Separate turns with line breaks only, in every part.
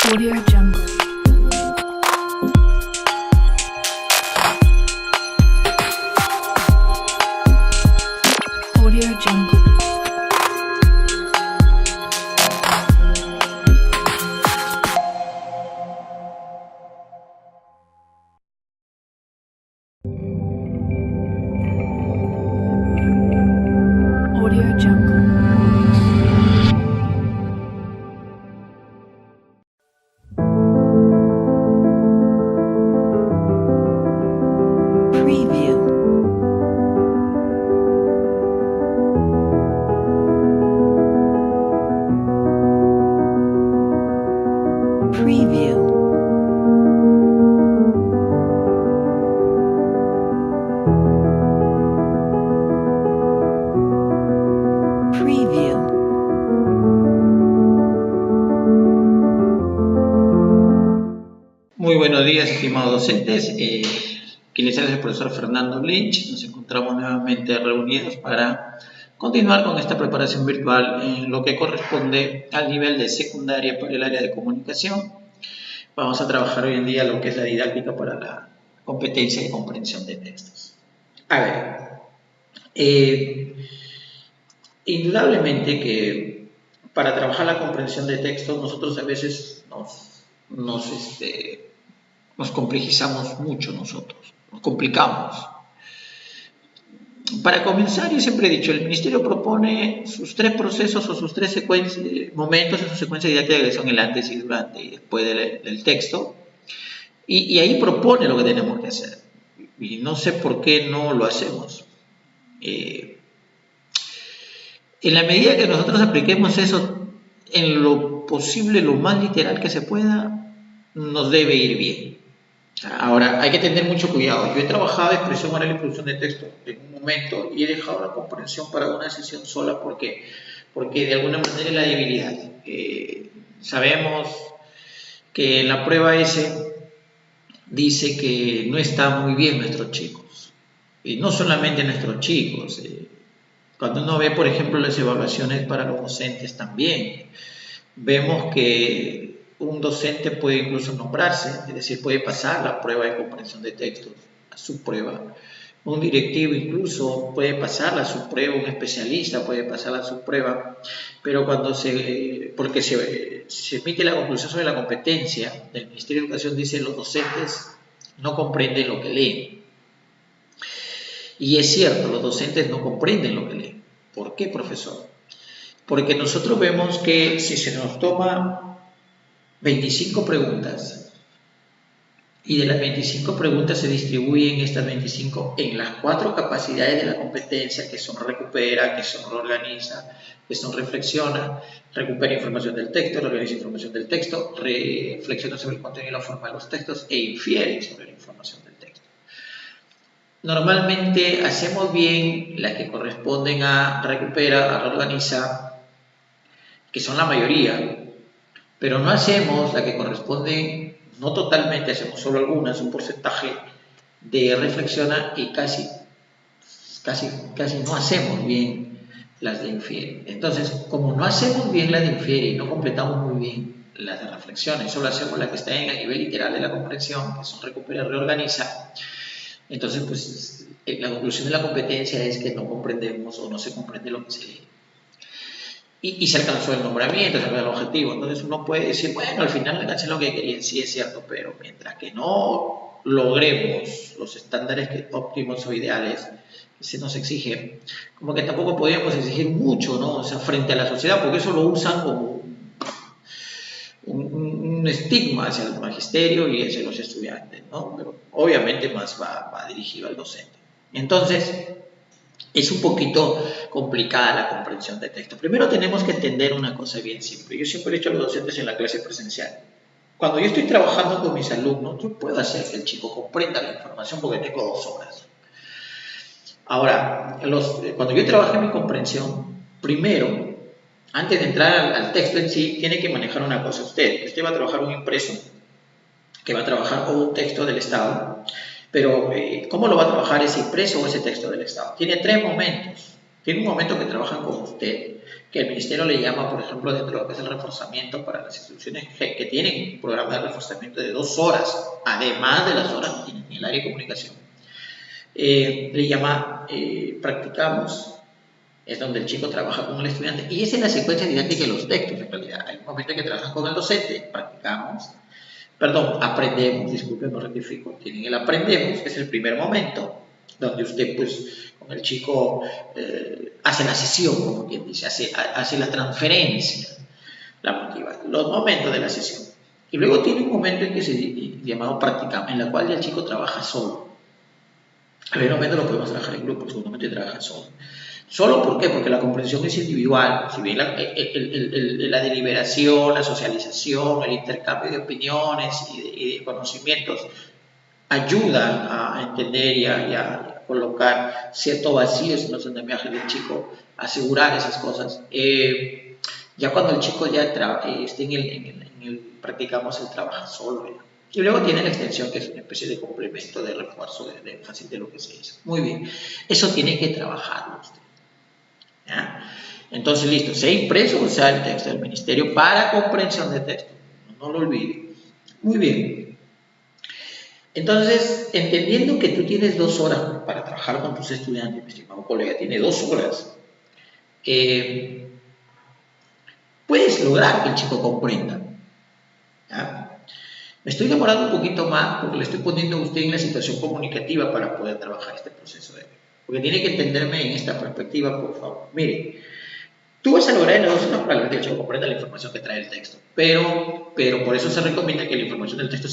Audio Jungle. Audio Jungle. Audio Jungle. Preview. Preview. Preview.
Muy buenos días, estimados docentes. Quien les habla es el profesor Fernando Lynch. Nos encontramos nuevamente reunidos para continuar con esta preparación virtual en lo que corresponde al nivel de secundaria para el área de comunicación. Vamos a trabajar hoy en día lo que es la didáctica para la competencia de comprensión de textos. A ver, indudablemente que para trabajar la comprensión de textos nosotros a veces nos complejizamos mucho nosotros, nos complicamos. Para comenzar, yo siempre he dicho, el Ministerio propone sus tres procesos o sus tres momentos en su secuencia didáctica, que son el antes y durante y después del texto, y ahí propone lo que tenemos que hacer. Y no sé por qué no lo hacemos. En la medida que nosotros apliquemos eso en lo posible, lo más literal que se pueda, nos debe ir bien. Ahora, hay que tener mucho cuidado. Yo he trabajado expresión oral y producción de texto en un momento y he dejado la comprensión para una sesión sola porque de alguna manera es la debilidad. Sabemos que en la prueba S dice que no están muy bien nuestros chicos. Y no solamente nuestros chicos. Cuando uno ve, por ejemplo, las evaluaciones para los docentes también, vemos que un docente puede incluso nombrarse, es decir, puede pasar la prueba de comprensión de textos a su prueba. Un directivo incluso puede pasarla a su prueba, un especialista puede pasarla a su prueba, pero cuando se emite la conclusión sobre la competencia del Ministerio de Educación, dice los docentes no comprenden lo que leen. Y es cierto, los docentes no comprenden lo que leen. ¿Por qué, profesor? Porque nosotros vemos que si se nos toma 25 preguntas y de las 25 preguntas se distribuyen estas 25 en las 4 capacidades de la competencia, que son recupera, que son reorganiza, que son reflexiona, recupera información del texto, reorganiza información del texto, reflexiona sobre el contenido y la forma de los textos e infiere sobre la información del texto. Normalmente hacemos bien las que corresponden a recupera, a reorganiza, que son la mayoría, pero no hacemos la que corresponde, no totalmente, hacemos solo algunas, un porcentaje de reflexiona y casi no hacemos bien las de infiere. Entonces, como no hacemos bien las de infiere y no completamos muy bien las de reflexiona y solo hacemos las que están en el nivel literal de la comprensión, que son recupera y reorganiza, entonces pues la conclusión de la competencia es que no comprendemos o no se comprende lo que se lee. Y se alcanzó el nombramiento, se alcanzó el objetivo. Entonces uno puede decir, bueno, al final alcancé lo que quería, sí es cierto, pero mientras que no logremos los estándares óptimos o ideales que se nos exigen, como que tampoco podríamos exigir mucho, ¿no? O sea, frente a la sociedad, porque eso lo usan como un estigma hacia el magisterio y hacia los estudiantes, ¿no? Pero obviamente más va dirigido al docente. Entonces, es un poquito complicada la comprensión de texto. Primero tenemos que entender una cosa bien simple. Yo siempre he dicho a los docentes en la clase presencial, cuando yo estoy trabajando con mis alumnos, yo puedo hacer que el chico comprenda la información porque tengo 2 horas. Ahora, cuando yo trabajo en mi comprensión, primero, antes de entrar al texto en sí, tiene que manejar una cosa. Usted va a trabajar un impreso, que va a trabajar un texto del Estado, pero ¿cómo lo va a trabajar ese impreso o ese texto del Estado? Tiene 3 momentos. Tiene un momento que trabajan con usted, que el ministerio le llama, por ejemplo, dentro de lo que es el reforzamiento para las instituciones que tienen un programa de reforzamiento de 2 horas, además de las horas en el área de comunicación. Le llama practicamos, es donde el chico trabaja con el estudiante, y esa es la secuencia didáctica de los textos en realidad. Hay un momento en que trabajan con el docente, practicamos, aprendemos, disculpen, no rectifico, tienen el aprendemos, que es el primer momento, donde usted pues con el chico hace la sesión, como quien dice, hace la transferencia, la motiva, los momentos de la sesión. Y luego tiene un momento en que se llamado practicamos, en la cual ya el chico trabaja solo. El primer momento lo podemos trabajar en grupo, el segundo momento trabaja solo. ¿Solo por qué? Porque la comprensión es individual. Si bien la deliberación, la socialización, el intercambio de opiniones y de conocimientos ayudan a entender y a colocar cierto vacío en los andamiajes del chico, asegurar esas cosas. Ya cuando el chico ya esté practicamos el trabajo solo. Y luego tiene la extensión, que es una especie de complemento, de refuerzo, de énfasis de lo que se hizo. Muy bien. Eso tiene que trabajarlo usted. ¿Ya? Entonces, listo. Se ha impreso el texto del ministerio para comprensión de texto. No lo olvide. Muy bien. Entonces, entendiendo que tú tienes 2 horas para trabajar con tus estudiantes, mi estimado colega, tiene 2 horas, puedes lograr que el chico comprenda. ¿Ya? Me estoy demorando un poquito más porque le estoy poniendo a usted en la situación comunicativa para poder trabajar este proceso. Porque tiene que entenderme en esta perspectiva, por favor. Mire, tú vas a lograr en las 2 horas para que el chico comprenda la información que trae el texto. Pero por eso se recomienda que la información del texto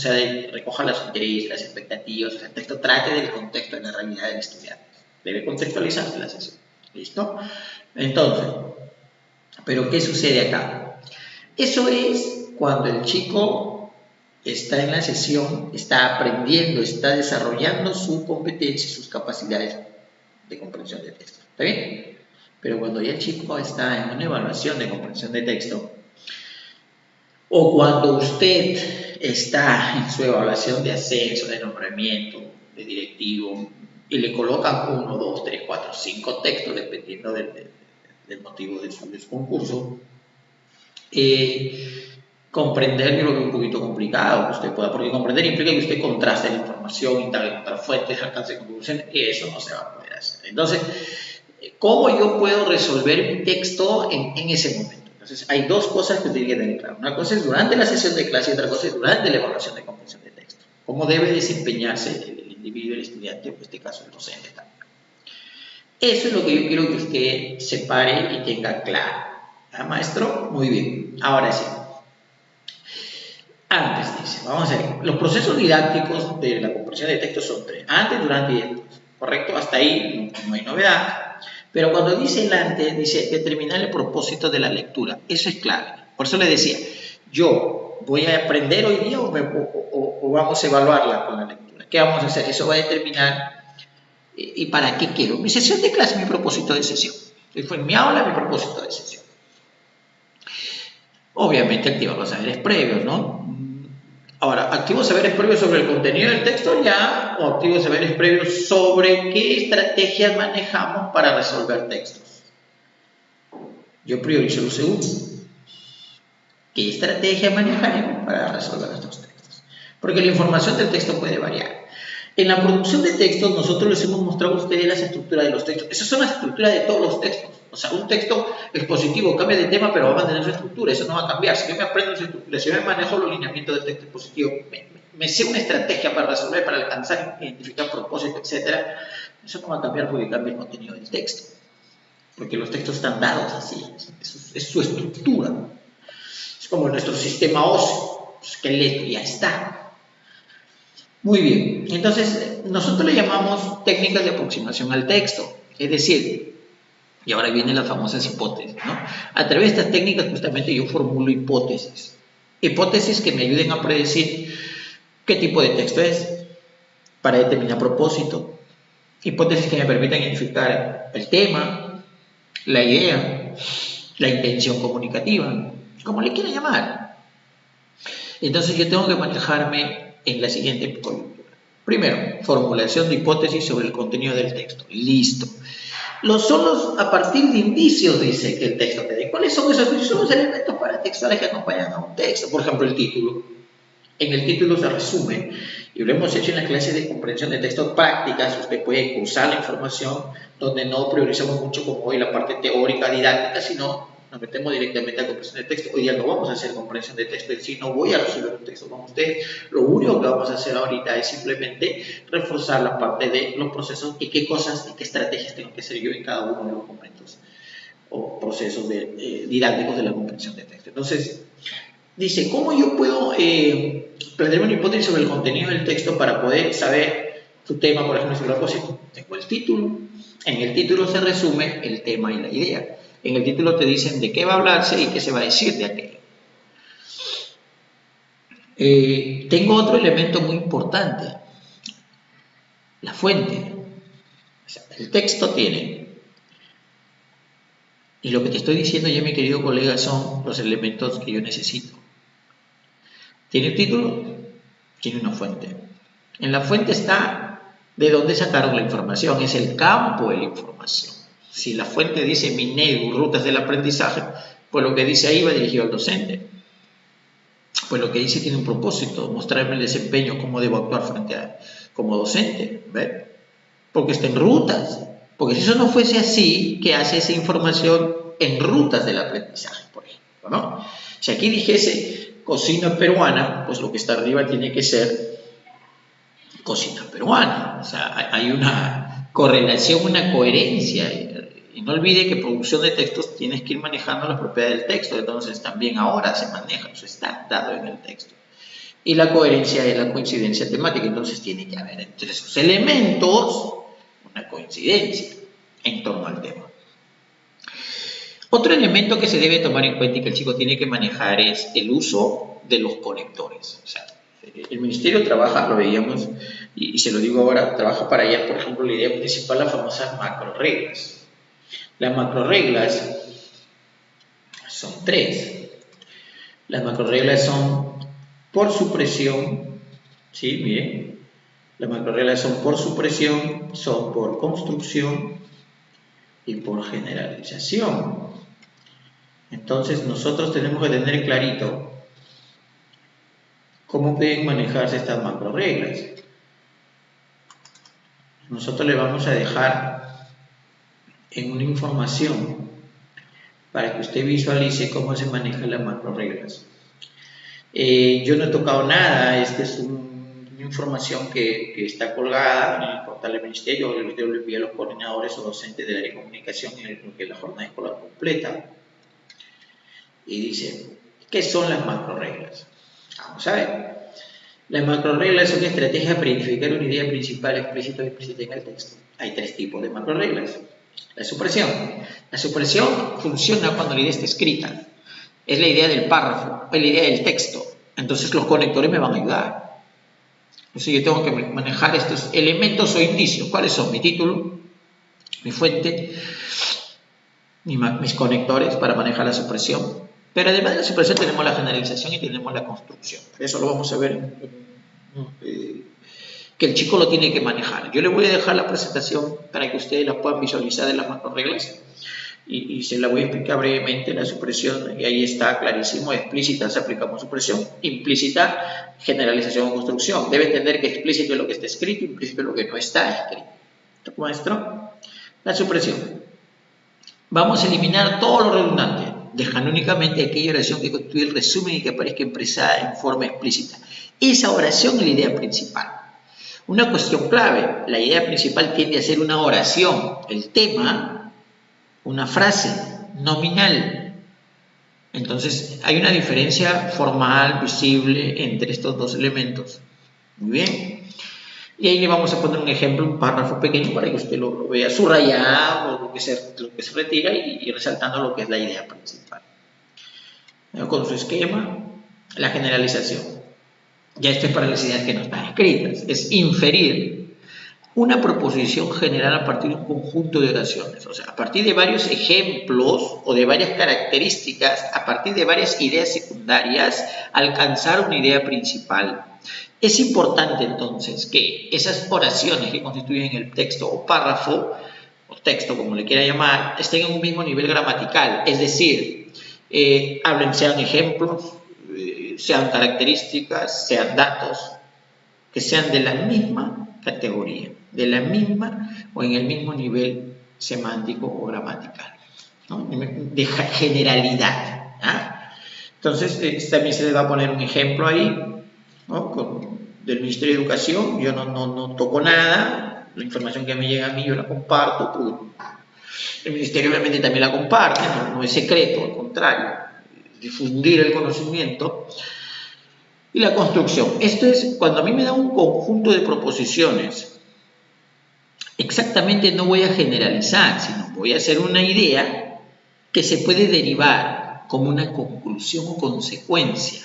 recoja los intereses, las expectativas, o sea, el texto trate del contexto de la realidad del estudiante. Debe contextualizarse la sesión. ¿Listo? Entonces, ¿pero qué sucede acá? Eso es cuando el chico está en la sesión, está aprendiendo, está desarrollando su competencia y sus capacidades de comprensión de texto. ¿Está bien? Pero cuando ya el chico está en una evaluación de comprensión de texto, o cuando usted está en su evaluación de ascenso, de nombramiento, de directivo, y le colocan 1, 2, 3, 4, 5 textos, dependiendo del motivo de su concurso, comprender yo lo veo un poquito complicado que usted pueda, porque comprender implica que usted contraste la información, indague contra fuentes, alcance conclusiones, y eso no se va a poder hacer. Entonces, ¿cómo yo puedo resolver mi texto en ese momento? Entonces, hay 2 cosas que tienen que tener claro. Una cosa es durante la sesión de clase y otra cosa es durante la evaluación de comprensión de texto. ¿Cómo debe desempeñarse el individuo, el estudiante, o en este caso el docente también? Eso es lo que yo quiero que usted separe y tenga claro. ¿Ah, maestro? Muy bien. Ahora sí. Antes dice, vamos a ver, los procesos didácticos de la comprensión de texto son 3, antes, durante y después, ¿correcto? Hasta ahí no hay novedad, pero cuando dice el antes, dice determinar el propósito de la lectura, eso es clave. Por eso le decía, yo voy a aprender hoy día o vamos a evaluarla con la lectura. ¿Qué vamos a hacer? Eso va a determinar y para qué quiero. Mi sesión de clase, mi propósito de sesión. Fue en mi aula mi propósito de sesión. Obviamente activar los saberes previos, ¿no? Ahora, activo saberes previos sobre el contenido del texto ya, o activo saberes previos sobre qué estrategias manejamos para resolver textos. Yo priorizo lo segundo. ¿Qué estrategia manejaremos para resolver estos textos? Porque la información del texto puede variar. En la producción de textos, nosotros les hemos mostrado a ustedes las estructuras de los textos. Esas son las estructuras de todos los textos. O sea, un texto expositivo cambia de tema, pero va a mantener su estructura. Eso no va a cambiar. Si yo me aprendo su estructura, si yo me manejo los lineamientos del texto expositivo, me sé una estrategia para resolver, para alcanzar, identificar propósitos, etc., eso no va a cambiar porque cambia el contenido del texto. Porque los textos están dados así. Es su estructura. Es como nuestro sistema óseo, esqueleto, ya está. Muy bien, entonces nosotros le llamamos técnicas de aproximación al texto, es decir, y ahora vienen las famosas hipótesis, ¿no? A través de estas técnicas justamente yo formulo hipótesis que me ayuden a predecir qué tipo de texto es, para determinar propósito, hipótesis que me permitan identificar el tema, la idea, la intención comunicativa, como le quiera llamar. Entonces yo tengo que manejarme en la siguiente coyuntura. Primero, formulación de hipótesis sobre el contenido del texto. Listo. A partir de indicios, dice que el texto te dé. ¿Cuáles son esos indicios? Son los elementos paratextuales que acompañan a un texto. Por ejemplo, el título. En el título se resume, y lo hemos hecho en las clases de comprensión de textos prácticas. Usted puede cursar la información donde no priorizamos mucho como hoy la parte teórica, didáctica, sino nos metemos directamente a comprensión de texto. Hoy día no vamos a hacer comprensión de texto en sí, no voy a resolver un texto con ustedes. Lo único que vamos a hacer ahorita es simplemente reforzar la parte de los procesos y qué cosas y qué estrategias tengo que hacer yo en cada uno de los momentos o procesos didácticos de la comprensión de texto. Entonces, dice, ¿cómo yo puedo plantearme una hipótesis sobre el contenido del texto para poder saber tu tema, por ejemplo, su propósito? Tengo el título. En el título se resume el tema y la idea. En el título te dicen de qué va a hablarse y qué se va a decir de aquello. Tengo otro elemento muy importante, la fuente. O sea, el texto tiene, y lo que te estoy diciendo ya, mi querido colega, son los elementos que yo necesito. Tiene un título, tiene una fuente. En la fuente está de dónde sacaron la información, es el campo de la información. Si la fuente dice Minedu, rutas del aprendizaje, pues lo que dice ahí va dirigido al docente. Pues lo que dice tiene un propósito, mostrarme el desempeño, cómo debo actuar como docente, ¿ves? Porque está en rutas. Porque si eso no fuese así, ¿qué hace esa información en rutas del aprendizaje, por ejemplo, ¿no? Si aquí dijese cocina peruana, pues lo que está arriba tiene que ser cocina peruana. O sea, hay una correlación, una coherencia. Y no olvide que producción de textos tienes que ir manejando las propiedades del texto, entonces también ahora se maneja, eso está dado en el texto. Y la coherencia es la coincidencia temática, entonces tiene que haber entre esos elementos una coincidencia en torno al tema. Otro elemento que se debe tomar en cuenta y que el chico tiene que manejar es el uso de los conectores. O sea, el ministerio trabaja, lo veíamos, y se lo digo ahora, trabaja para allá, por ejemplo, la idea principal, las famosas macroreglas. Las macroreglas son 3. Las macroreglas son por supresión, ¿sí? Miren, las macroreglas son por supresión, son por construcción y por generalización. Entonces nosotros tenemos que tener clarito cómo pueden manejarse estas macroreglas. Nosotros le vamos a dejar en una información para que usted visualice cómo se manejan las macroreglas. Yo no he tocado nada, esta es una información que está colgada en el portal del ministerio, yo lo envío a los coordinadores o docentes del área de comunicación en lo que es la jornada escolar completa. Y dice, ¿qué son las macroreglas? Vamos a ver. Las macroreglas son estrategias para identificar una idea principal explícita o implícita en el texto. Hay 3 tipos de macroreglas. La supresión. La supresión funciona cuando la idea está escrita. Es la idea del párrafo, es la idea del texto. Entonces los conectores me van a ayudar. Entonces yo tengo que manejar estos elementos o indicios. ¿Cuáles son? Mi título, mi fuente, mis conectores para manejar la supresión. Pero además de la supresión tenemos la generalización y tenemos la construcción. Eso lo vamos a ver que el chico lo tiene que manejar. Yo le voy a dejar la presentación para que ustedes la puedan visualizar de las macroreglas y se la voy a explicar brevemente. La supresión, y ahí está clarísimo, explícita se aplica como supresión, implícita generalización o construcción. Debe entender que explícito es lo que está escrito, implícito es lo que no está escrito. ¿Te muestro? La supresión. Vamos a eliminar todo lo redundante, dejando únicamente aquella oración que constituye el resumen y que aparezca expresada en forma explícita. Esa oración es la idea principal. Una cuestión clave, la idea principal tiende a ser una oración, el tema, una frase nominal. Entonces hay una diferencia formal, visible entre estos dos elementos. Muy bien. Y ahí le vamos a poner un ejemplo, un párrafo pequeño para que usted lo vea subrayado, lo que se retira y resaltando lo que es la idea principal. Con su esquema, la generalización. Ya esto es para las ideas que no están escritas. Es inferir una proposición general a partir de un conjunto de oraciones. O sea, a partir de varios ejemplos o de varias características, a partir de varias ideas secundarias, alcanzar una idea principal. Es importante entonces que esas oraciones que constituyen el texto o párrafo o texto, como le quiera llamar, estén en un mismo nivel gramatical. Es decir, hablen, sean ejemplos, sean características, sean datos, que sean de la misma categoría, de la misma o en el mismo nivel semántico o gramatical, ¿no? De generalidad. ¿Ah? Entonces, también se les va a poner un ejemplo ahí, ¿no? Del Ministerio de Educación. Yo no toco nada, la información que me llega a mí yo la comparto, pues, el Ministerio obviamente también la comparte, no es secreto, al contrario, difundir el conocimiento. Y la construcción, esto es cuando a mí me da un conjunto de proposiciones, exactamente no voy a generalizar, sino voy a hacer una idea que se puede derivar como una conclusión o consecuencia.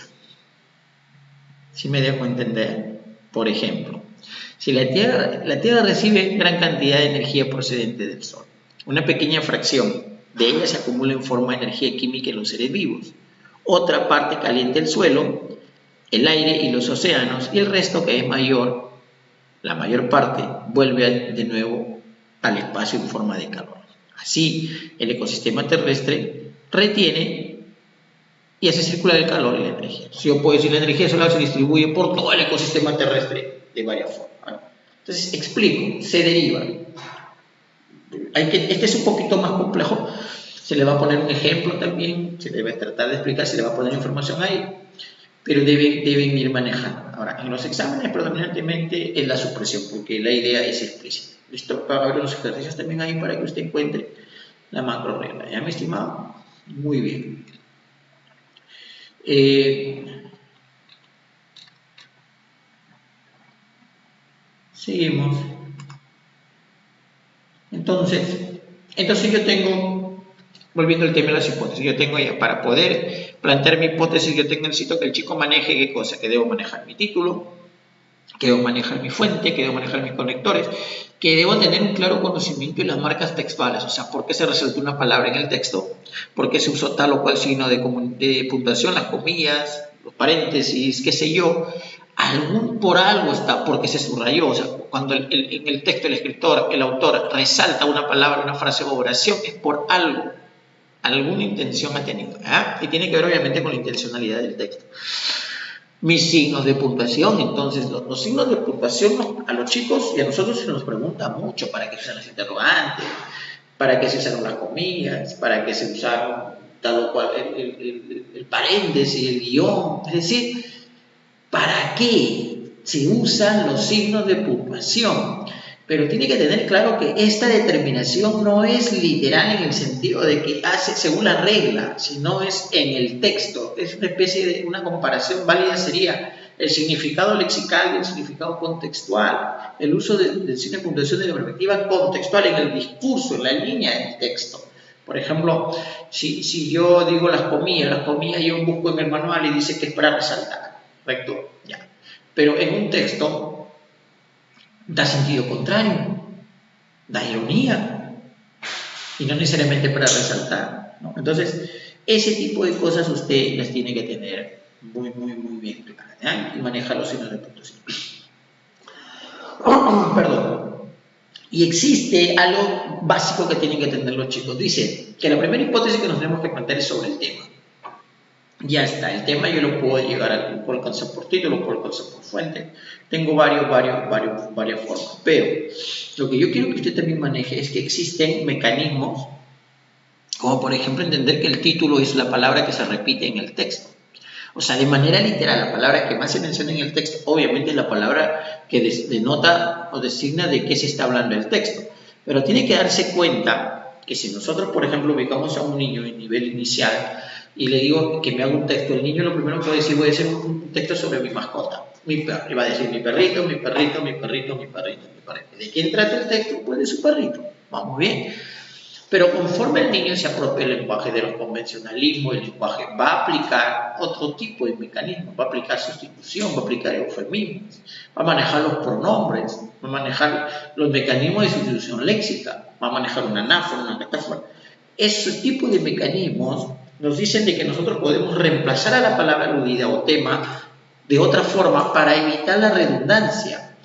¿Sí me dejo entender? Por ejemplo, si la Tierra recibe gran cantidad de energía procedente del Sol, una pequeña fracción de ella se acumula en forma de energía química en los seres vivos, otra parte calienta el suelo, el aire y los océanos, y el resto, que es mayor, la mayor parte, vuelve de nuevo al espacio en forma de calor. Así, el ecosistema terrestre retiene y hace circular el calor y la energía. Si yo puedo decir, la energía solar se distribuye por todo el ecosistema terrestre de varias formas. Entonces, explico, se deriva. Este es un poquito más complejo, se le va a poner un ejemplo también, se debe tratar de explicar, se le va a poner información ahí, pero deben ir manejando. Ahora, en los exámenes predominantemente es la supresión, porque la idea es explícita. Listo, para ver los ejercicios también ahí para que usted encuentre la macro regla. ¿Ya, mi estimado? Muy bien. Seguimos. Entonces yo tengo, volviendo al tema de las hipótesis, yo tengo ya, para poder plantear mi hipótesis, yo necesito que el chico maneje qué cosa, que debo manejar mi título, que debo manejar mi fuente, que debo manejar mis conectores, que debo tener un claro conocimiento de las marcas textuales, o sea, por qué se resaltó una palabra en el texto, por qué se usó tal o cual signo de puntuación, las comillas, los paréntesis, qué sé yo, por algo está, porque se subrayó. O sea, cuando en el texto el escritor, el autor resalta una palabra, una frase o oración, es por algo, alguna intención ha tenido, ¿eh? Y tiene que ver obviamente con la intencionalidad del texto. Mis signos de puntuación, entonces los signos de puntuación a los chicos y a nosotros se nos pregunta mucho: ¿para qué se usan las interrogantes? ¿Para qué se usaron las comillas? ¿Para qué se usaron tal o cual el paréntesis, el guión? Es decir, ¿para qué se usan los signos de puntuación? Pero tiene que tener claro que esta determinación no es literal en el sentido de que hace según la regla, sino es en el texto. Es una especie de una comparación válida, sería el significado lexical y el significado contextual, el uso del signo de puntuación de la perspectiva contextual en el discurso, en la línea del texto. Por ejemplo, si yo digo las comillas yo busco en el manual y dice que es para resaltar, ¿correcto? Ya. Pero en un texto da sentido contrario, da ironía, y no necesariamente para resaltar, ¿no? Entonces, ese tipo de cosas usted las tiene que tener muy bien claras, ¿eh? Y maneja los signos de puntuación. Perdón. Y existe algo básico que tienen que tener los chicos. Dice que la primera hipótesis que nos tenemos que plantear es sobre el tema. Ya está, el tema yo lo puedo puedo alcanzar por título, puedo alcanzar por fuente. Tengo varias formas. Pero lo que yo quiero que usted también maneje es que existen mecanismos, como por ejemplo entender que el título es la palabra que se repite en el texto. O sea, de manera literal, la palabra que más se menciona en el texto, obviamente es la palabra que denota o designa de qué se está hablando el texto. Pero tiene que darse cuenta que si nosotros, por ejemplo, ubicamos a un niño en nivel inicial y le digo que me haga un texto, el niño lo primero que va a decir: voy a hacer un texto sobre mi mascota, mi perro. Y va a decir: mi perrito. ¿De quién trata el texto? Pues de su perrito. Vamos bien. Pero conforme el niño se apropia el lenguaje de los convencionalismos, el lenguaje va a aplicar otro tipo de mecanismos, va a aplicar sustitución, va a aplicar eufemismos, va a manejar los pronombres, va a manejar los mecanismos de sustitución léxica, va a manejar una anáfora, una metáfora. Ese tipo de mecanismos nos dicen de que nosotros podemos reemplazar a la palabra aludida o tema de otra forma para evitar la redundancia.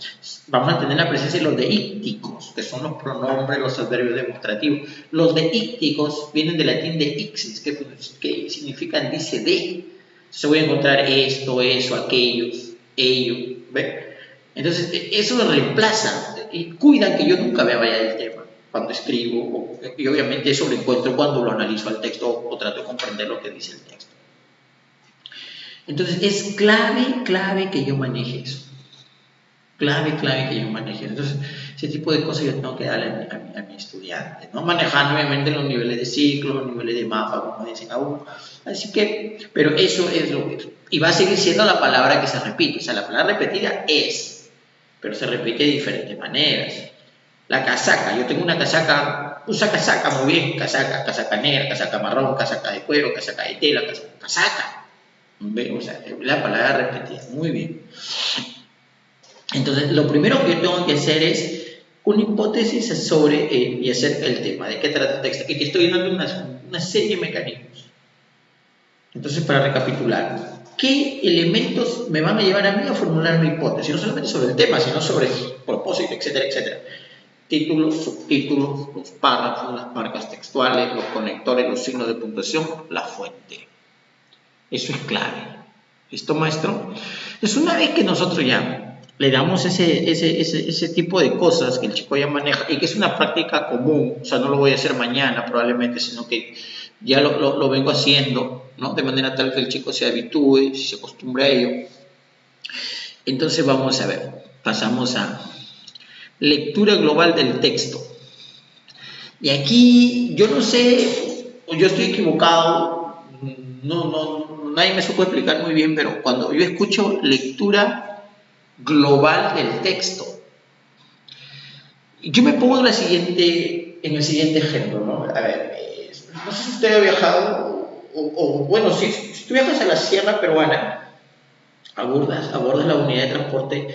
Vamos a tener la presencia de los deícticos, que son los pronombres, los adverbios demostrativos. Los deícticos vienen del latín de ixis, que significan dice de. Entonces voy a encontrar esto, eso, aquello, ello, ¿ve? Entonces eso lo reemplaza y cuidan que yo nunca me vaya del tema cuando escribo, y obviamente eso lo encuentro cuando lo analizo al texto o trato de comprender lo que dice el texto. Entonces es clave que yo maneje eso. Clave que yo maneje. Entonces, ese tipo de cosas yo tengo que darle a mi estudiante, ¿no? Manejando obviamente los niveles de ciclo, los niveles de mapa, como dicen aún. Así que, pero eso es lo que es. Y va a seguir siendo la palabra que se repite. O sea, la palabra repetida es, pero se repite de diferentes maneras. La casaca, yo tengo una casaca, usa casaca muy bien, casaca negra, casaca marrón, casaca de cuero, casaca de tela, casaca. ¿Ve? O sea, la palabra repetida, muy bien. Entonces, lo primero que yo tengo que hacer es una hipótesis sobre y acerca del tema, de qué trata el texto, y te estoy dando una serie de mecanismos. Entonces, para recapitular, ¿qué elementos me van a llevar a mí a formular mi hipótesis? No solamente sobre el tema, sino sobre el propósito, etcétera, etcétera. Títulos, subtítulos, los párrafos, las marcas textuales, los conectores, los signos de puntuación, la fuente. Eso es clave. ¿Listo, maestro? Entonces, una vez que nosotros ya le damos ese tipo de cosas que el chico ya maneja y que es una práctica común, o sea, no lo voy a hacer mañana probablemente, sino que ya lo vengo haciendo, ¿no? De manera tal que el chico se habitúe, se acostumbre a ello. Entonces vamos a ver, pasamos a lectura global del texto. Y aquí yo no sé, o yo estoy equivocado, nadie me supo explicar muy bien, pero cuando yo escucho lectura global del texto, yo me pongo en el siguiente ejemplo, ¿no? A ver, no sé si usted ha viajado, bueno, si tú viajas a la sierra peruana, abordas la unidad de transporte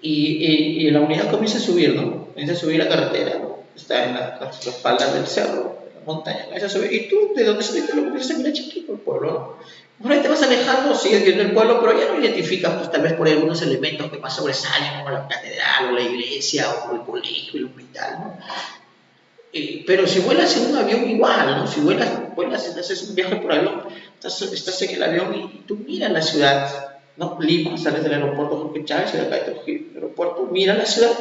y la unidad comienza a subir, ¿no? Comienza a subir la carretera, ¿no? Está en las espaldas del cerro, en la montaña, comienza a subir, y tú, ¿de dónde subiste? Lo comienzas a mirar chiquito, el pueblo, ¿no? Una vez te vas alejando, sigues viendo el pueblo, pero ya no identificas, pues tal vez por algunos elementos que más sobresalen, como la catedral, o la iglesia, o el colegio, el hospital, ¿no? Pero si vuelas en un avión igual, ¿no? Si vuelas, haces un viaje por avión, estás en el avión y tú miras la ciudad, ¿no? Lima, sales del aeropuerto Jorge Chávez, y de acá de Trujillo, el aeropuerto, miras la ciudad,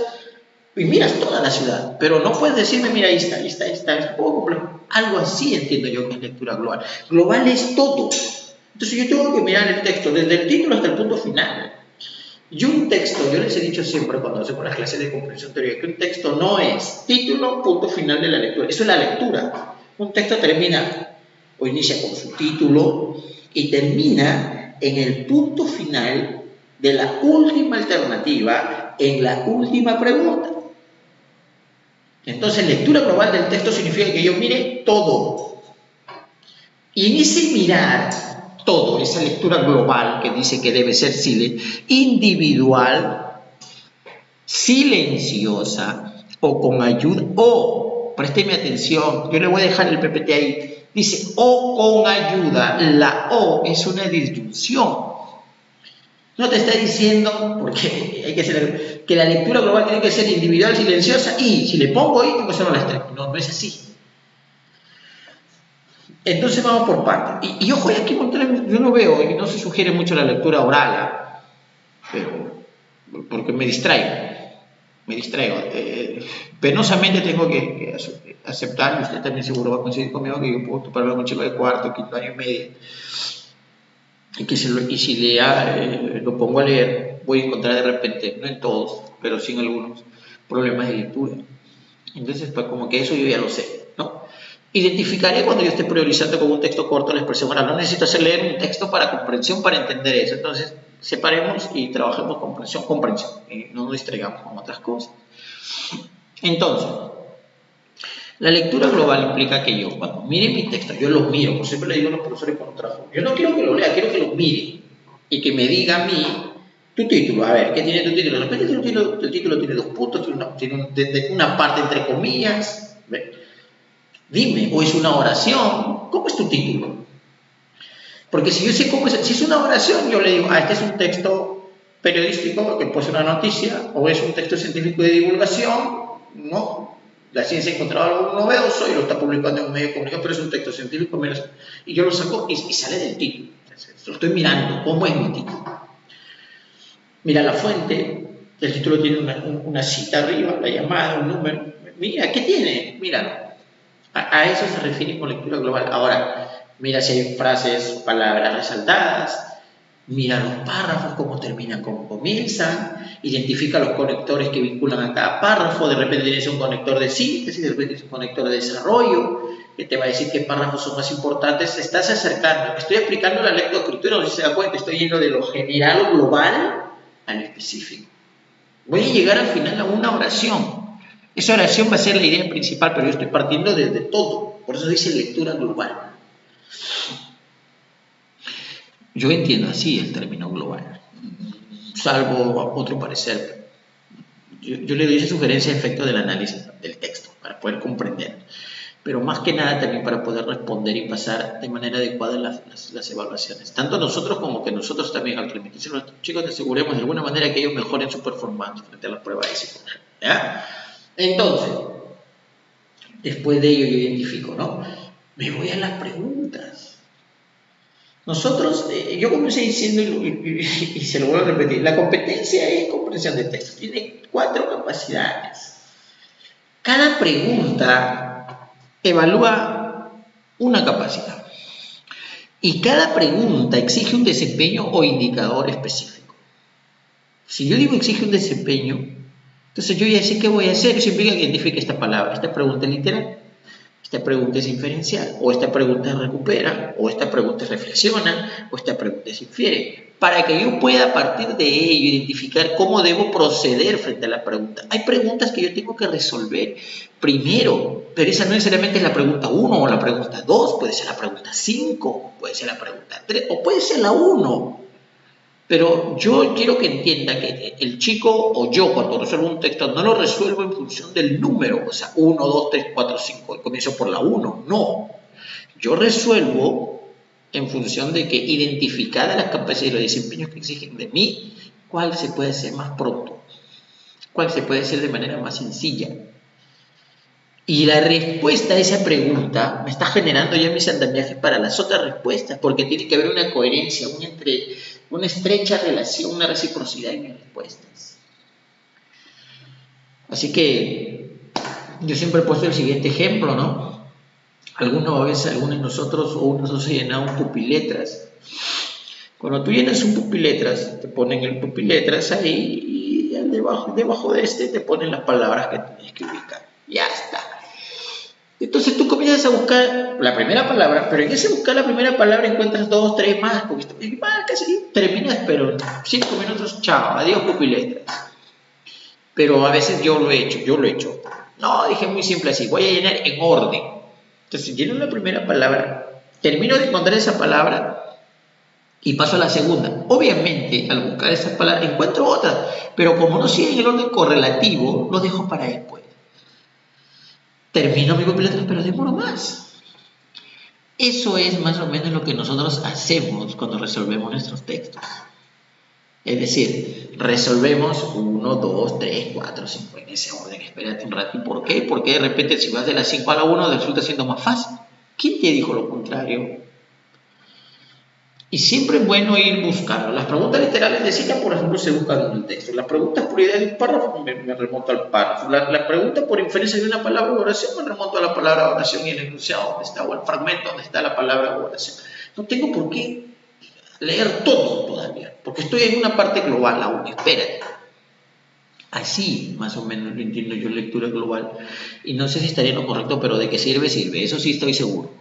y miras toda la ciudad, pero no puedes decirme, mira, ahí está, es un poco complejo. Algo así entiendo yo que es lectura global. Global es todo. Entonces yo tengo que mirar el texto desde el título hasta el punto final. Y un texto, yo les he dicho siempre cuando hacemos las clases de comprensión teórica, que un texto no es título, punto final de la lectura. Eso es la lectura. Un texto termina o inicia con su título y termina en el punto final de la última alternativa, en la última pregunta. Entonces, lectura global del texto significa que yo mire todo. Y en ese mirar todo, esa lectura global que dice que debe ser individual, silenciosa o con ayuda, o, présteme atención, yo le voy a dejar el PPT ahí, dice o con ayuda, la o es una disyunción. No te está diciendo, porque hay que hacer, que la lectura global tiene que ser individual, silenciosa, y si le pongo ahí, tengo que hacerlo las tres. No es así. Entonces vamos por partes. Y ojo, aquí yo no veo, y no se sugiere mucho la lectura oral, pero porque me distraigo. Penosamente tengo que aceptar, y usted también seguro va a coincidir conmigo, que yo puedo toparme con un chico de cuarto, quinto año y medio, y si lo pongo a leer, voy a encontrar de repente, no en todos, pero sí en algunos, problemas de lectura. Entonces, pues como que eso yo ya lo sé, ¿no? Identificaré cuando yo esté priorizando como un texto corto la expresión oral. No necesito hacer leer un texto para comprensión para entender eso. Entonces, separemos y trabajemos comprensión. Y no nos distraigamos con otras cosas. Entonces, la lectura global implica que yo, cuando mire mi texto, yo lo miro. Por siempre le digo a los profesores cuando trabajo, yo no quiero que lo lea, quiero que lo mire. Y que me diga a mí tu título. A ver, ¿qué tiene tu título? De repente tu título tiene 2 puntos, tiene una parte entre comillas. ¿Ve? Dime, o es una oración, ¿cómo es tu título? Porque si yo sé cómo es, si es una oración, yo le digo, este es un texto periodístico, que puede ser una noticia, o es un texto científico de divulgación, ¿no? La ciencia ha encontrado algo novedoso y lo está publicando en un medio de comunicación, pero es un texto científico, mira, y yo lo saco y sale del título. Lo estoy mirando, ¿cómo es mi título? Mira la fuente, el título tiene una cita arriba, la llamada, un número. Mira, ¿qué tiene? Mira, a eso se refiere con lectura global. Ahora, mira si hay frases o palabras resaltadas, mira los párrafos, cómo terminan, cómo comienzan, identifica los conectores que vinculan a cada párrafo, de repente tienes un conector de síntesis, de repente tienes un conector de desarrollo, que te va a decir qué párrafos son más importantes. Te estás acercando, estoy explicando la lectoescritura, no sé si se da cuenta, estoy yendo de lo general o global a lo específico. Voy a llegar al final a una oración. Esa oración va a ser la idea principal, pero yo estoy partiendo desde todo, por eso dice lectura global. Yo entiendo así el término global, salvo a otro parecer. Yo le doy esa sugerencia a efecto del análisis del texto, para poder comprender, pero más que nada también para poder responder y pasar de manera adecuada las evaluaciones. Tanto nosotros como que nosotros también, al transmitirse a los chicos, te aseguremos de alguna manera que ellos mejoren su performance frente a las pruebas de psicología. ¿Ya? Entonces, después de ello yo identifico, ¿no? Me voy a las preguntas. Nosotros, yo comencé diciendo y se lo vuelvo a repetir, la competencia es comprensión de texto, tiene 4 capacidades. Cada pregunta evalúa una capacidad y cada pregunta exige un desempeño o indicador específico. Si yo digo exige un desempeño, entonces yo ya sé qué voy a hacer. Eso implica que identifique esta palabra, esta pregunta es literal, esta pregunta es inferencial, o esta pregunta recupera, o esta pregunta reflexiona, o esta pregunta se infiere, para que yo pueda a partir de ello identificar cómo debo proceder frente a la pregunta. Hay preguntas que yo tengo que resolver primero, pero esa no necesariamente es la pregunta 1 o la pregunta 2, puede ser la pregunta 5, puede ser la pregunta 3, o puede ser la 1. Pero yo quiero que entienda que el chico o yo cuando resuelvo un texto no lo resuelvo en función del número, o sea, 1, 2, 3, 4, 5, y comienzo por la 1. No, yo resuelvo en función de que identificadas las capacidades y los desempeños que exigen de mí, cuál se puede hacer más pronto, cuál se puede hacer de manera más sencilla. Y la respuesta a esa pregunta me está generando ya mis andamiajes para las otras respuestas, porque tiene que haber una coherencia, una estrecha relación, una reciprocidad en mis respuestas. Así que yo siempre he puesto el siguiente ejemplo, ¿no? Algunos de nosotros se llenan un pupiletras. Cuando tú llenas un pupiletras, te ponen el pupiletras ahí y debajo de este te ponen las palabras que tienes que ubicar. Ya está. Entonces tú comienzas a buscar la primera palabra, pero en ese buscar la primera palabra encuentras 2, 3 más, porque casi terminas, pero 5 minutos, chao, adiós pupiletras. Pero a veces yo lo he hecho. No, dije muy simple así, voy a llenar en orden. Entonces lleno la primera palabra, termino de encontrar esa palabra y paso a la segunda. Obviamente, al buscar esa palabra encuentro otra, pero como no sigue en el orden correlativo, lo dejo para después. Termino mi pupiletras, pero demoro más. Eso es más o menos lo que nosotros hacemos cuando resolvemos nuestros textos. Es decir, resolvemos 1, 2, 3, 4, 5 en ese orden. Espérate un rato. ¿Y por qué? Porque de repente si vas de la 5 a la 1 resulta siendo más fácil. ¿Quién te dijo lo contrario? Y siempre es bueno ir buscando. Las preguntas literales de cita, por ejemplo, se buscan en el texto. Las preguntas por idea de un párrafo me remonto al párrafo. La pregunta por inferencia de una palabra o oración me remonto a la palabra oración y el enunciado donde está, o el fragmento donde está la palabra o oración. No tengo por qué leer todo todavía, porque estoy en una parte global aún. Espérate. Así, más o menos, lo entiendo yo, lectura global. Y no sé si estaría en lo correcto, pero de que sirve, sirve. Eso sí estoy seguro.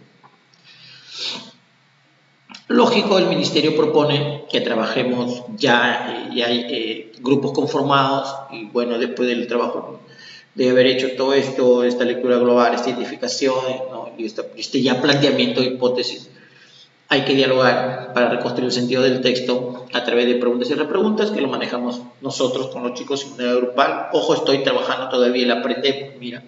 Lógico, el ministerio propone que trabajemos ya hay grupos conformados y bueno, después del trabajo de haber hecho todo esto, esta lectura global, esta identificación, ¿no? y este ya planteamiento de hipótesis, hay que dialogar para reconstruir el sentido del texto a través de preguntas y repreguntas que lo manejamos nosotros con los chicos en manera grupal. Ojo, estoy trabajando todavía el aprendemos, mira.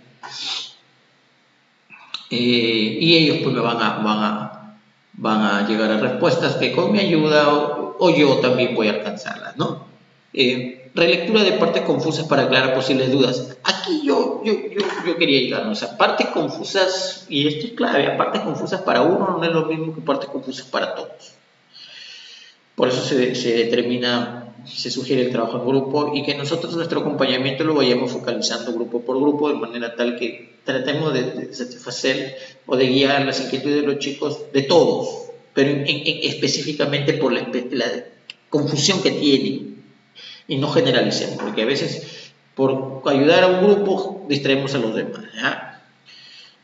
Y ellos pues me van a llegar a respuestas que con mi ayuda o yo también voy a alcanzarlas, ¿no? Relectura de partes confusas para aclarar posibles dudas. Aquí yo quería llegar, ¿no? O sea, partes confusas, y esto es clave, partes confusas para uno no es lo mismo que partes confusas para todos. Por eso se determina, se sugiere el trabajo en grupo y que nosotros nuestro acompañamiento lo vayamos focalizando grupo por grupo de manera tal que tratemos de satisfacer o de guiar las inquietudes de los chicos, de todos, pero específicamente por la confusión que tienen y no generalicemos, porque a veces por ayudar a un grupo distraemos a los demás, ¿ya?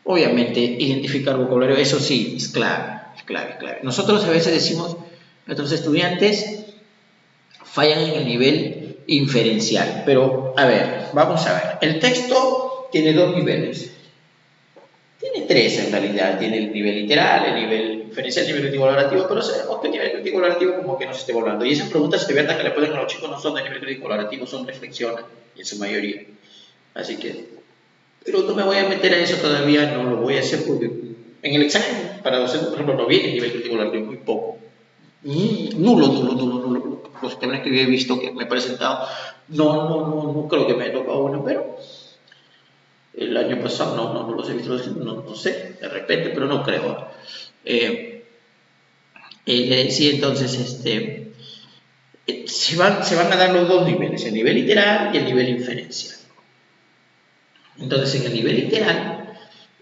Obviamente identificar vocabulario, eso sí, es clave, es clave, es clave. Nosotros a veces decimos, nuestros estudiantes fallan en el nivel inferencial, pero a ver, vamos a ver, el texto tiene dos niveles, tiene tres en realidad, tiene el nivel literal, el nivel inferencial, el nivel crítico-valorativo, pero sabemos que el nivel crítico-valorativo como que nos esté volando, y esas preguntas de verdad que le ponen a los chicos no son de nivel crítico-valorativo, son reflexiones, en su mayoría, así que, pero no me voy a meter a eso todavía, no lo voy a hacer porque en el examen para docentes, por ejemplo, no viene el nivel crítico-valorativo, muy poco. Nulo. Los temas que yo he visto que me he presentado, no creo que me haya tocado uno, pero el año pasado no los he visto, no sé, de repente, pero no creo. Sí, entonces, se van a dar los dos niveles, el nivel literal y el nivel inferencial. Entonces, en el nivel literal,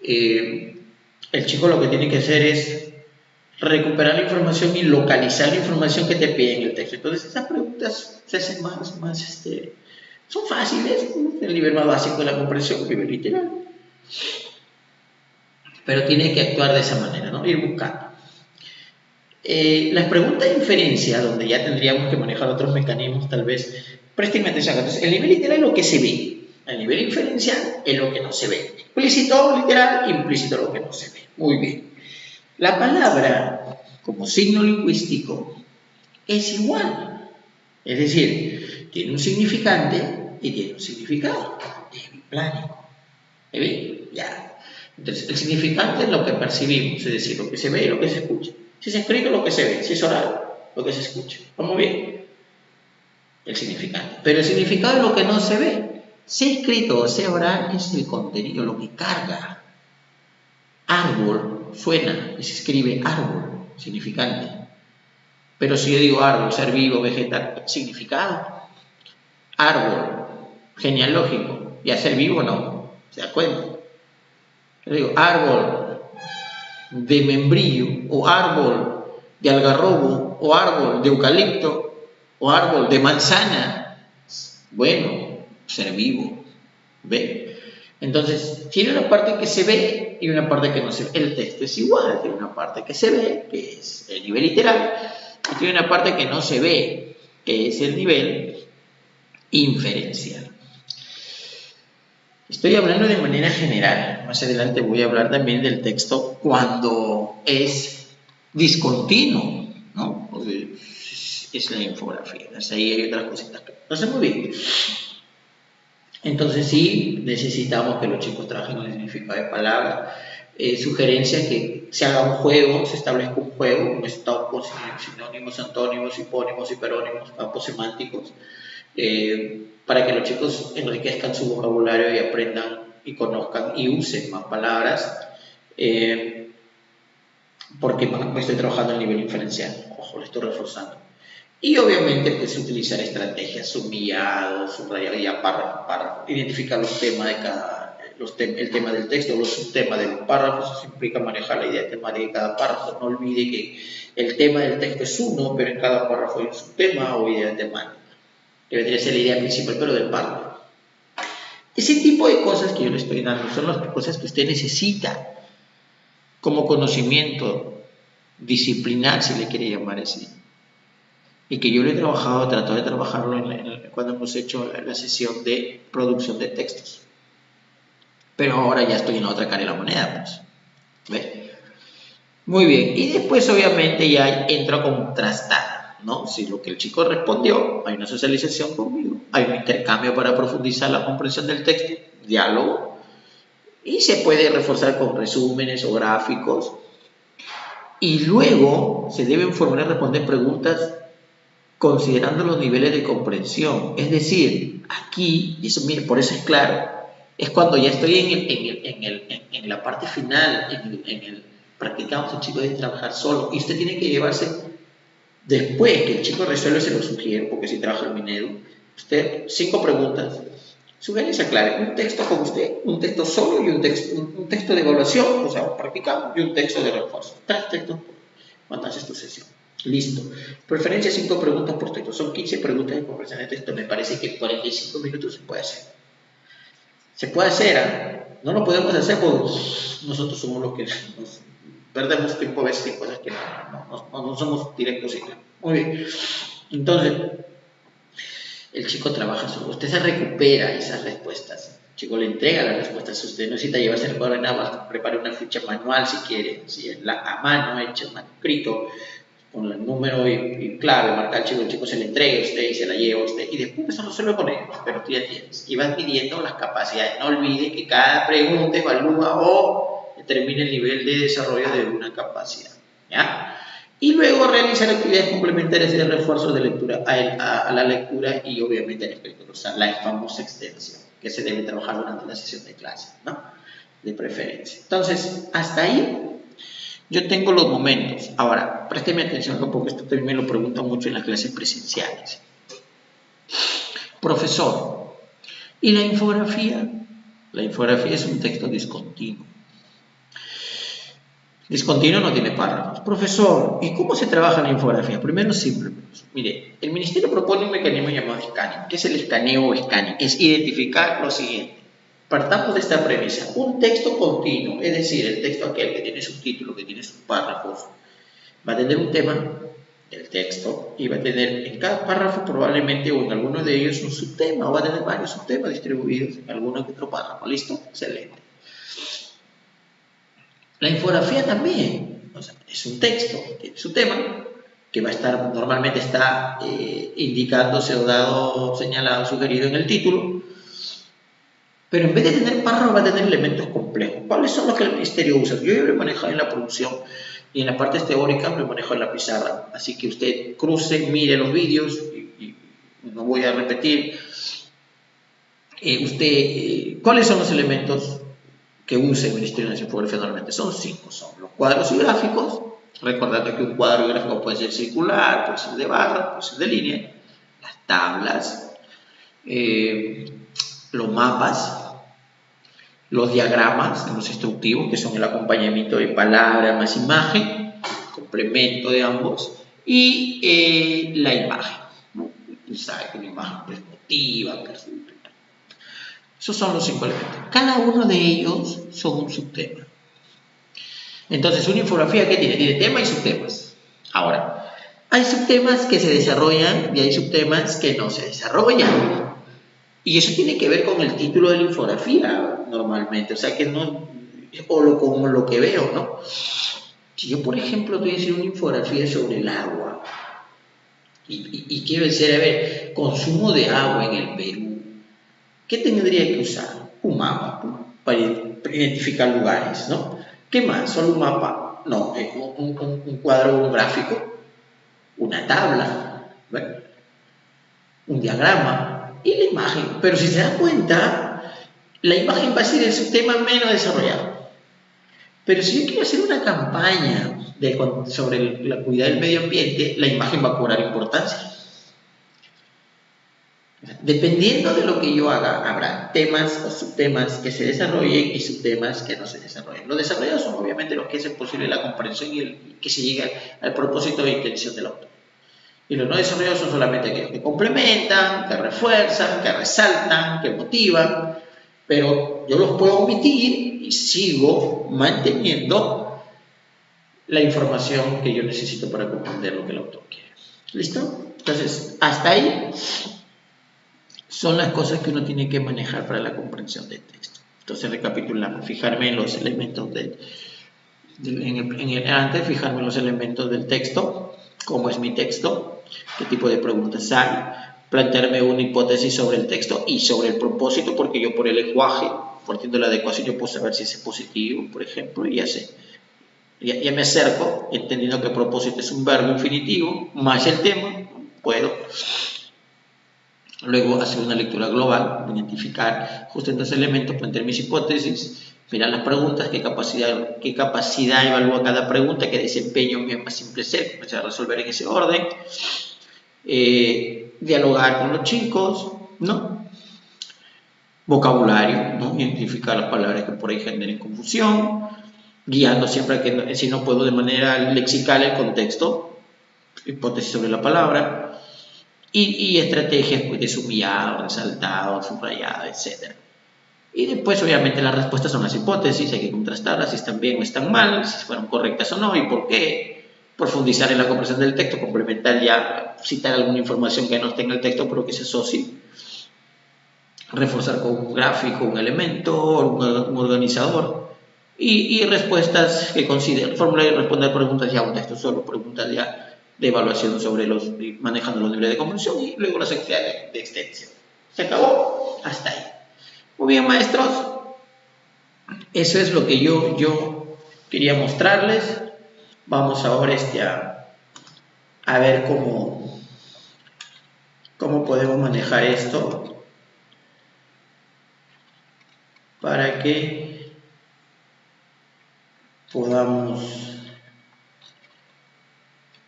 el chico lo que tiene que hacer es recuperar la información y localizar la información que te pide en el texto. Entonces, esas preguntas se hacen son fáciles, el nivel más básico de la comprensión, el nivel literal. Pero tiene que actuar de esa manera, ¿no? Ir buscando. Las preguntas de inferencia, donde ya tendríamos que manejar otros mecanismos, tal vez, presten atención. Entonces, el nivel literal es lo que se ve, el nivel inferencial es lo que no se ve. Explícito, literal, implícito, lo que no se ve. Muy bien. La palabra, como signo lingüístico, es igual. Es decir, tiene un significante y tiene un significado. Es biplánico. ¿Está bien? Ya. Entonces, el significante es lo que percibimos, es decir, lo que se ve y lo que se escucha. Si es escrito, lo que se ve. Si es oral, lo que se escucha. ¿Vamos bien? El significante. Pero el significado es lo que no se ve. Sea escrito o sea oral, es el contenido, lo que carga. Árbol suena y se escribe árbol, significante. Pero si yo digo árbol, ser vivo, vegetal, significado. Árbol, genealógico, y a ser vivo no, ¿se da cuenta? Yo digo árbol de membrillo, o árbol de algarrobo, o árbol de eucalipto, o árbol de manzana. Bueno, ser vivo, ¿ve? Entonces, tiene una parte que se ve y una parte que no se ve. El texto es igual, tiene una parte que se ve, que es el nivel literal, y tiene una parte que no se ve, que es el nivel inferencial. Estoy hablando de manera general. Más adelante voy a hablar también del texto cuando es discontinuo, ¿no? Es la infografía. Ahí hay otras cositas que no sé muy bien. Entonces sí necesitamos que los chicos trabajen con el significado de palabras. Sugerencia que se haga un juego, se establezca un juego, un stop con sinónimos, antónimos, hipónimos, hiperónimos, campos semánticos, para que los chicos enriquezcan su vocabulario y aprendan y conozcan y usen más palabras, porque me estoy trabajando a nivel inferencial, ojo, lo estoy reforzando. Y obviamente pues utilizar estrategias, subrayado, ya párrafo, identificar los temas de cada, el tema del texto, los subtemas de los párrafos. Eso implica manejar la idea temática de cada párrafo. No olvide que el tema del texto es uno, pero en cada párrafo hay un subtema o idea temática. Debería ser la idea principal, pero del párrafo. Ese tipo de cosas que yo le estoy dando son las cosas que usted necesita como conocimiento disciplinar, si le quiere llamar así. Y que yo lo he trabajado, trato de trabajarlo cuando hemos hecho la sesión de producción de textos. Pero ahora ya estoy en la otra cara de la moneda, pues. ¿Ves? Muy bien. Y después, obviamente, ya entro a contrastar, ¿no? Si lo que el chico respondió, hay una socialización conmigo, hay un intercambio para profundizar la comprensión del texto, diálogo, y se puede reforzar con resúmenes o gráficos. Y luego se deben formular y responder preguntas considerando los niveles de comprensión. Es decir, aquí, y eso, mire, por eso es claro, es cuando ya estoy en la parte final, practicamos, el chico debe trabajar solo, y usted tiene que llevarse, después que el chico resuelve, se lo sugiero, porque si trabaja el minero, usted 5 preguntas, sugerencia aclare, un texto con usted, un texto solo y un texto de evaluación, o sea, practicamos, y un texto de refuerzo. 3 textos cuando haces tu sesión. Listo. Preferencia 5 preguntas por texto. Son 15 preguntas de comprensión de texto. Me parece que en 45 minutos se puede hacer. Se puede hacer, ¿eh? No lo podemos hacer porque nosotros somos los que nos perdemos tiempo a veces en cosas que no somos directos y claros. Muy bien. Entonces, el chico trabaja solo. Usted se recupera esas respuestas. El chico le entrega las respuestas. Usted no necesita llevarse el cuadro de nada más. Prepare una ficha manual si quiere. Si es a mano, hecha, manuscrito, con el número y clave, marca al chico, el chico se le entrega a usted y se la lleva a usted. Y después eso no se lo con ellos, pero tú ya tienes. Y vas midiendo las capacidades. No olvide que cada pregunta evalúa o determina el nivel de desarrollo de una capacidad. ¿Ya? Y luego realizar actividades complementarias de refuerzo de lectura a la lectura y obviamente al espectro, o sea, la famosa extensión que se debe trabajar durante la sesión de clase, ¿no? De preferencia. Entonces, hasta ahí yo tengo los momentos. Ahora, présteme atención porque esto también me lo preguntan mucho en las clases presenciales. Profesor, ¿y la infografía? La infografía es un texto discontinuo. Discontinuo no tiene párrafos. Profesor, ¿y cómo se trabaja la infografía? Primero, simple. Mire, el Ministerio propone un mecanismo llamado escaneo. ¿Qué es el escaneo o escaneo? Es identificar lo siguiente. Partamos de esta premisa. Un texto continuo, es decir, el texto aquel que tiene subtítulos, que tiene sus párrafos, va a tener un tema, el texto, y va a tener en cada párrafo probablemente o en alguno de ellos un subtema, o va a tener varios subtemas distribuidos en alguno que otro párrafo. ¿Listo? Excelente. La infografía también, o sea, es un texto, tiene su tema, que va a estar, normalmente está indicándose o dado, señalado, sugerido en el título, pero en vez de tener párrafos va a tener elementos complejos. ¿Cuáles son los que el Ministerio usa? Yo lo he manejado en la producción y en la parte teórica lo he manejado en la pizarra, así que usted cruce, mire los vídeos y no voy a repetir. ¿Cuáles son los elementos que usa el Ministerio de Infografía normalmente? Son 5, son los cuadros y gráficos, recordando que un cuadro y gráfico puede ser circular, puede ser de barra, puede ser de línea, las tablas, los mapas, los diagramas, los instructivos, que son el acompañamiento de palabra más imagen, complemento de ambos, y la imagen, ¿no? Usted sabe que una imagen pues motiva, esos son los 5 elementos. Cada uno de ellos son un subtema. Entonces, una infografía, ¿qué tiene? Tiene temas y subtemas. Ahora, hay subtemas que se desarrollan y hay subtemas que no se desarrollan. Y eso tiene que ver con el título de la infografía, normalmente. O sea, que no, como lo que veo, ¿no? Si yo, por ejemplo, estoy haciendo una infografía sobre el agua y quiero decir, a ver, consumo de agua en el Perú, ¿qué tendría que usar? Un mapa para identificar lugares, ¿no? ¿Qué más? ¿Solo un mapa? No, un cuadro, un gráfico, una tabla, ¿verdad? Un diagrama y la imagen. Pero si se dan cuenta, la imagen va a ser el subtema menos desarrollado. Pero si yo quiero hacer una campaña sobre la cuidado del medio ambiente, la imagen va a cobrar importancia. Dependiendo de lo que yo haga, habrá temas o subtemas que se desarrollen y subtemas que no se desarrollen. Los desarrollados son obviamente los que hacen posible la comprensión y que se llegue al propósito de intención del autor. Y los no desarrollados son solamente aquellos que complementan, que refuerzan, que resaltan, que motivan, pero yo los puedo omitir y sigo manteniendo la información que yo necesito para comprender lo que el autor quiere. ¿Listo? Entonces, hasta ahí son las cosas que uno tiene que manejar para la comprensión del texto. Entonces, recapitulamos, fijarme en los elementos antes, fijarme en los elementos del texto, cómo es mi texto, qué tipo de preguntas hay, plantearme una hipótesis sobre el texto y sobre el propósito, porque yo por el lenguaje, partiendo de la adecuación, yo puedo saber si es positivo, por ejemplo, y ya me acerco, entendiendo que propósito es un verbo infinitivo, más el tema, puedo. Luego hacer una lectura global, identificar justo estos elementos, plantear mis hipótesis, mirar las preguntas, qué capacidad evalúa cada pregunta, qué desempeño me es más simple ser, comenzar a resolver en ese orden, dialogar con los chicos, ¿no? Vocabulario, ¿no? Identificar las palabras que por ahí generen confusión, guiando siempre a que, si no puedo de manera lexical, el contexto, hipótesis sobre la palabra, y estrategias pues, de subrayado, resaltado, subrayado, etc. Y después, obviamente, las respuestas son las hipótesis, hay que contrastarlas si están bien o están mal, si fueron correctas o no y por qué. Profundizar en la comprensión del texto, complementar ya, citar alguna información que no esté en el texto, pero que se asocie. Reforzar con un gráfico, un elemento, un organizador. Y respuestas que consideren, formular y responder preguntas ya, un texto solo, preguntas ya de evaluación sobre manejando los niveles de comprensión y luego las actividades de extensión. ¿Se acabó? Hasta ahí. Muy bien, maestros. Eso es lo que yo quería mostrarles. Vamos ahora a ver cómo podemos manejar esto para que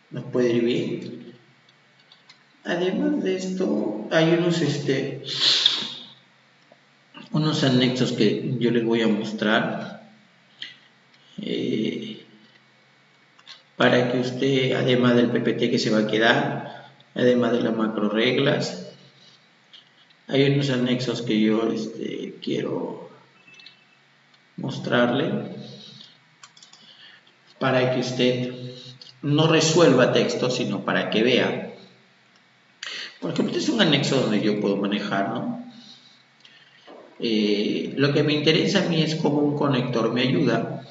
nos puede ir bien. Además de esto, hay unos anexos que yo les voy a mostrar para que usted, además del PPT que se va a quedar, además de las macro reglas, hay unos anexos que yo quiero mostrarle para que usted no resuelva texto, sino para que vea. Por ejemplo, este es un anexo donde yo puedo manejar, ¿no? Lo que me interesa a mí es cómo un conector me ayuda.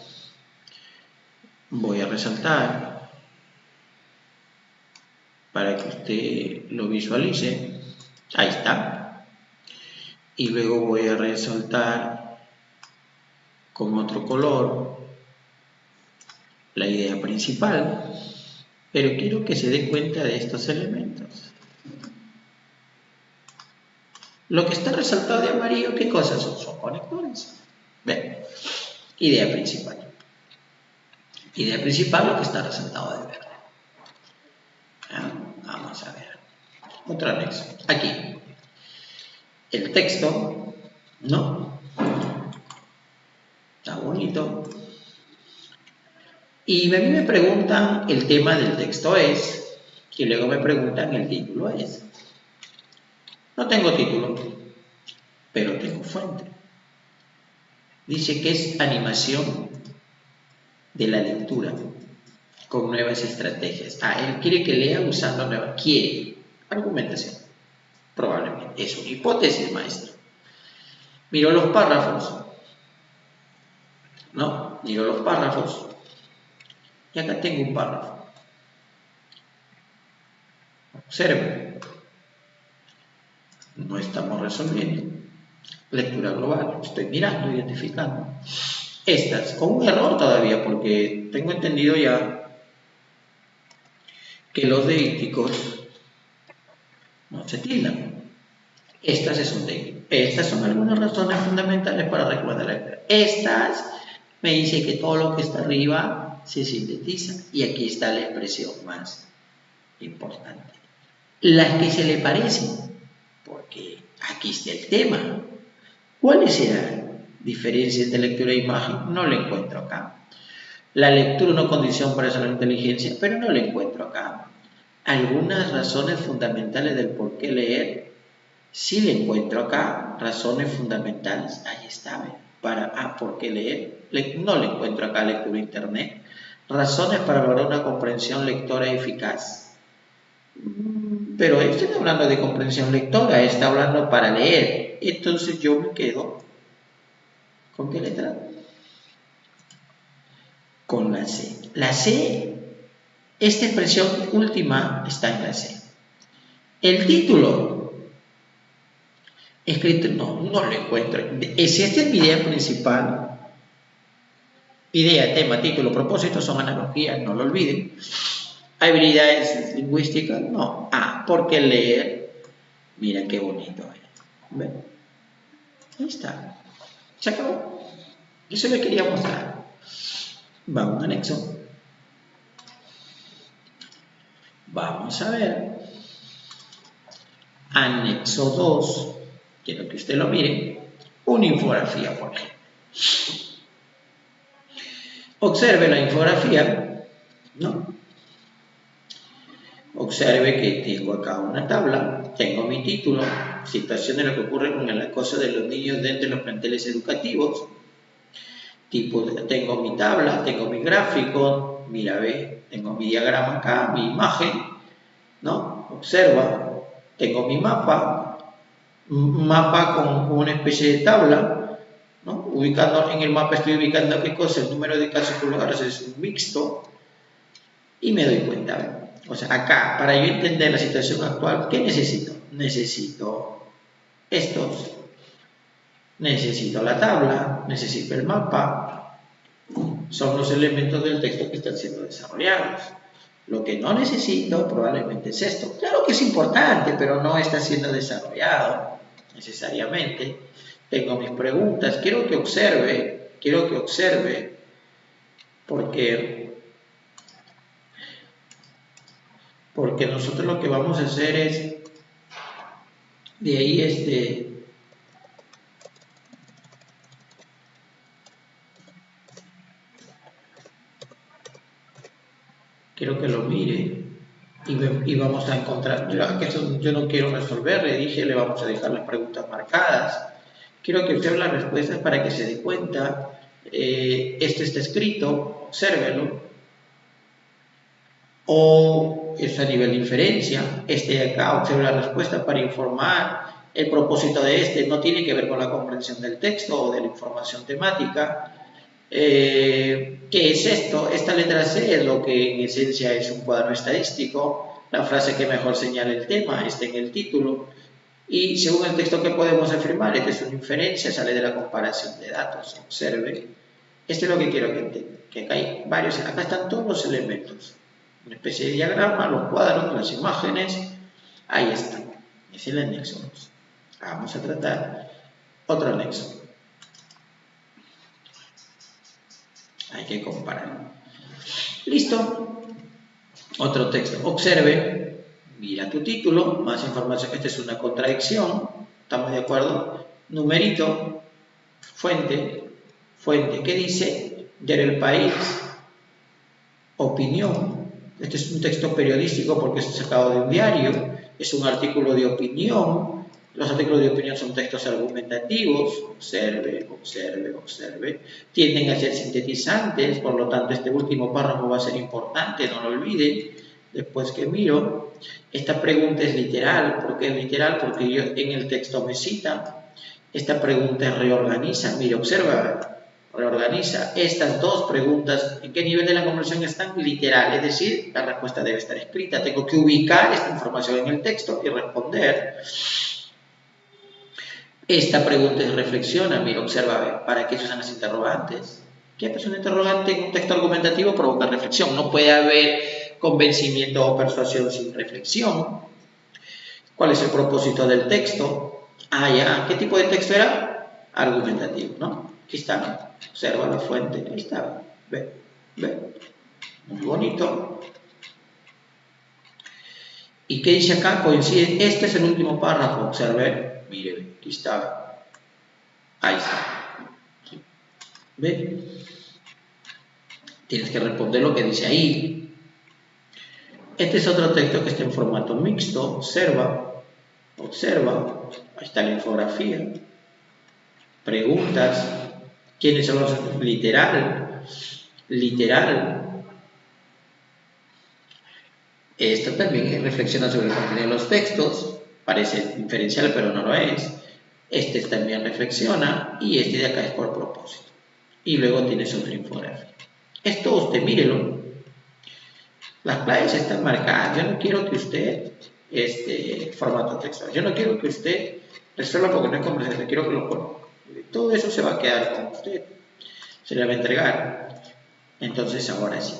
Voy a resaltar para que usted lo visualice. Ahí está. Y luego voy a resaltar con otro color la idea principal. Pero quiero que se dé cuenta de estos elementos. Lo que está resaltado de amarillo, ¿qué cosas son? Son conectores. ¿Ven? Idea principal. Idea principal, lo que está resaltado de verde. Vamos a ver. Otro anexo. Aquí. El texto, ¿no? Está bonito. Y a mí me preguntan el tema del texto es, y luego me preguntan el título es. No tengo título, pero tengo fuente. Dice que es animación de la lectura con nuevas estrategias. Él quiere que lea usando nuevas. Quiere. Argumentación. Probablemente. Es una hipótesis, maestro. Miro los párrafos. ¿No? Miro los párrafos. Y acá tengo un párrafo. Observen. No estamos resolviendo. Lectura global. Estoy mirando, identificando. Estas, con un error todavía, porque tengo entendido ya que los deícticos no se tildan. Estas son algunas razones fundamentales para recordar la lectura. Estas me dice que todo lo que está arriba se sintetiza. Y aquí está la expresión más importante. Las que se le parecen, porque aquí está el tema. ¿Cuáles serán diferencias de lectura e imagen? No lo encuentro acá. La lectura es una condición para desarrollar inteligencia, pero no lo encuentro acá. Algunas razones fundamentales del por qué leer, sí le encuentro acá. Razones fundamentales, ahí está. ¿Por qué leer? No le encuentro acá lectura internet. Razones para lograr una comprensión lectora eficaz. Pero él está hablando de comprensión lectora, está hablando para leer. Entonces yo me quedo ¿con qué letra? Con la C. La C, esta expresión última está en la C. El título, escrito, no lo encuentro. Si esta es mi idea principal, idea, tema, título, propósito, son analogías, no lo olviden. Habilidades lingüísticas, no. porque leer, mira qué bonito es. ¿Ven? Ahí está. Se acabó. Eso le quería mostrar. Va a un anexo. Vamos a ver. Anexo 2. Quiero que usted lo mire. Una infografía, por ejemplo. Observe la infografía, ¿no? Observe que tengo acá una tabla, tengo mi título, situación de lo que ocurre con el acoso de los niños dentro de los planteles educativos. Tengo mi tabla, tengo mi gráfico, mira, ve, tengo mi diagrama acá, mi imagen, ¿no? Observa, tengo mi mapa con una especie de tabla, ¿no? Ubicando en el mapa estoy ubicando qué cosa, el número de casos por lugares es un mixto y me doy cuenta. O sea, acá, para yo entender la situación actual, ¿qué necesito? Necesito estos, necesito la tabla, necesito el mapa. Son los elementos del texto que están siendo desarrollados. Lo que no necesito probablemente es esto. Claro que es importante, pero no está siendo desarrollado necesariamente. Tengo mis preguntas. Quiero que observe, porque nosotros lo que vamos a hacer es, de ahí quiero que lo mire y vamos a encontrar, yo no quiero resolver, le dije, le vamos a dejar las preguntas marcadas. Quiero que observe las respuestas para que se dé cuenta. Esto está escrito, obsérvelo. O es a nivel de inferencia. Este de acá, observe la respuesta para informar. El propósito de este no tiene que ver con la comprensión del texto o de la información temática. ¿Qué es esto? Esta letra C es lo que en esencia es un cuadro estadístico. La frase que mejor señala el tema está en el título. Y según el texto que podemos afirmar, esta es una inferencia, sale de la comparación de datos. Observe. Esto es lo que quiero que entiendan. Que acá hay varios, acá están todos los elementos. Una especie de diagrama, los cuadros, las imágenes. Ahí están. Es el anexo 2. Vamos a tratar otro anexo. Hay que comparar. Listo. Otro texto. Observe. Mira tu título. Más información. Esta es una contradicción. ¿Estamos de acuerdo? Numerito. Fuente. ¿Qué dice? Diario El País. Opinión. Este es un texto periodístico porque es sacado de un diario. Es un artículo de opinión. Los artículos de opinión son textos argumentativos. Observe. Tienden a ser sintetizantes, por lo tanto este último párrafo va a ser importante, no lo olviden. Después que miro, esta pregunta es literal. ¿Por qué es literal? Porque yo en el texto me cita. Esta pregunta es reorganiza. Mire, observa, reorganiza. Estas dos preguntas, ¿en qué nivel de la conversación están? Literal, es decir, la respuesta debe estar escrita. Tengo que ubicar esta información en el texto y responder. Esta pregunta es reflexiona, mira, observa, ¿para qué se usan las interrogantes? ¿Qué es una interrogante en un texto argumentativo? Provoca reflexión. No puede haber convencimiento o persuasión sin reflexión. ¿Cuál es el propósito del texto? ¿Qué tipo de texto era? Argumentativo, ¿no? Aquí está, observa la fuente, ahí está, ve, muy bonito. ¿Y qué dice acá? Coincide, este es el último párrafo, observe, mire, aquí está, ahí está, ¿ve? Tienes que responder lo que dice ahí. Este es otro texto que está en formato mixto, observa, ahí está la infografía, preguntas, ¿quiénes son los literal? Esto también reflexiona sobre el contenido de los textos, parece inferencial pero no lo es. Este también reflexiona y este de acá es por propósito. Y luego tienes otra infografía. Esto usted mírelo. Las claves están marcadas. Yo no quiero que usted, formato textual, yo no quiero que usted resuelva porque no es conversación, quiero que lo conozca. Todo eso se va a quedar con usted. Se le va a entregar. Entonces ahora sí.